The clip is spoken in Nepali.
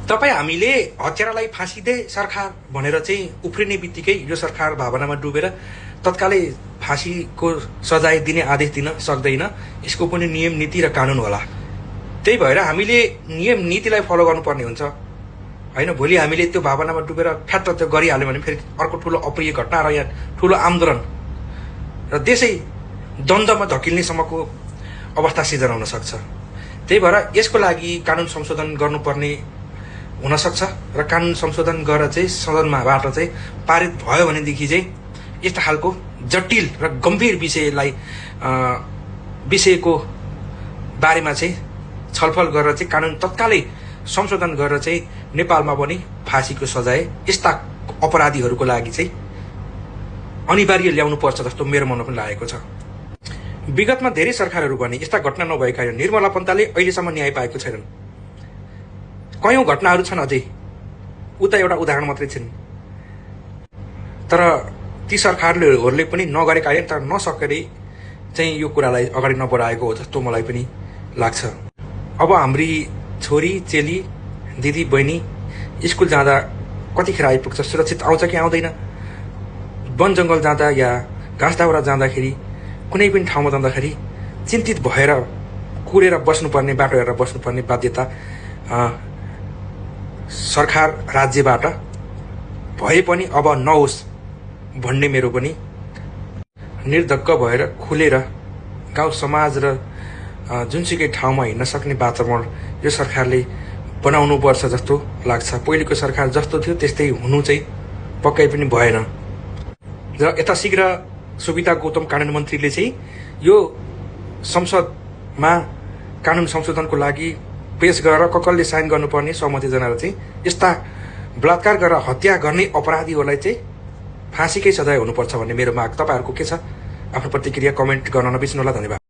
तपाईँ हामीले हत्यारालाई फाँसी दे सरकार भनेर चाहिँ उफ्रिने बित्तिकै यो सरकार भावनामा डुबेर तत्कालै फाँसीको सजाय दिने आदेश दिन सक्दैन। यसको पनि नियम नीति र कानुन होला। त्यही भएर हामीले नियम नीतिलाई फलो गर्नुपर्ने हुन्छ हैन। भोलि हामीले त्यो भावनामा डुबेर फ्याट्ट त्यो गरिहाल्यो भने फेरि अर्को ठुलो अप्रिय घटना र यहाँ ठुलो आन्दोलन र देशै द्वन्द्वमा धकिल्नेसम्मको अवस्था सिर्जना हुन सक्छ। त्यही भएर यसको लागि कानुन संशोधन गर्नुपर्ने हुन सक्छ र कानुन संशोधन गरेर चाहिँ सदनमाबाट चाहिँ पारित भयो भनेदेखि चाहिँ यस्ता खालको जटिल र गम्भीर विषयको बारेमा चाहिँ छलफल गरेर चाहिँ कानुन तत्कालै संशोधन गरेर चाहिँ नेपालमा पनि फाँसीको सजाय यस्ता अपराधीहरूको लागि चाहिँ अनिवार्य ल्याउनु पर्छ जस्तो मेरो मनमा पनि लागेको छ। विगतमा धेरै सरकारहरू भने यस्ता घटना नभएका निर्मला पन्तले अहिलेसम्म न्याय पाएको छैनन्। कयौं घटनाहरू छन् अझै, उता एउटा उदाहरण मात्रै छन्। तर ती सरकारहरूले पनि नगरेका तर नसकेरै चाहिँ यो कुरालाई अगाडि नबढाएको हो जस्तो मलाई पनि लाग्छ। अब हाम्री छोरी चेली दिदी बहिनी स्कुल जाँदा कतिखेर आइपुग्छ, सुरक्षित आउँछ कि आउँदैन, वन जंगल जाँदा या घाँस दाउरा जाँदाखेरि कुनै पनि ठाउँमा जाँदाखेरि चिन्तित भएर कुरेर बस्नुपर्ने, बाटो हेरेर बस्नुपर्ने बाध्यता सरकार राज्यबाट भए पनि अब नहोस् भन्ने मेरो पनि निर्धक्क भएर खुलेर गाउँ समाज र जुनसुकै ठाउँमा हिँड्न सक्ने वातावरण यो सरकारले बनाउनु पर्छ जस्तो लाग्छ। पहिलेको सरकार जस्तो थियो त्यस्तै हुनु चाहिँ पक्कै पनि भएन। र यता शीघ्र सुविधा गौतम कानून मन्त्रीले चाहिँ यो संसदमा कानून संशोधनको लागि पेश गरेर कसले साइन गर्नुपर्ने सहमति जनाएर चाहिँ यस्ता बलात्कार गरेर हत्या गर्ने अपराधीहरूलाई चाहिँ फाँसीकै सजाय हुनुपर्छ भन्ने मेरो माग। तपाईहरुको के छ? आफ्नो प्रतिक्रिया कमेन्ट गर्न नबिर्सनु होला। धन्यवाद।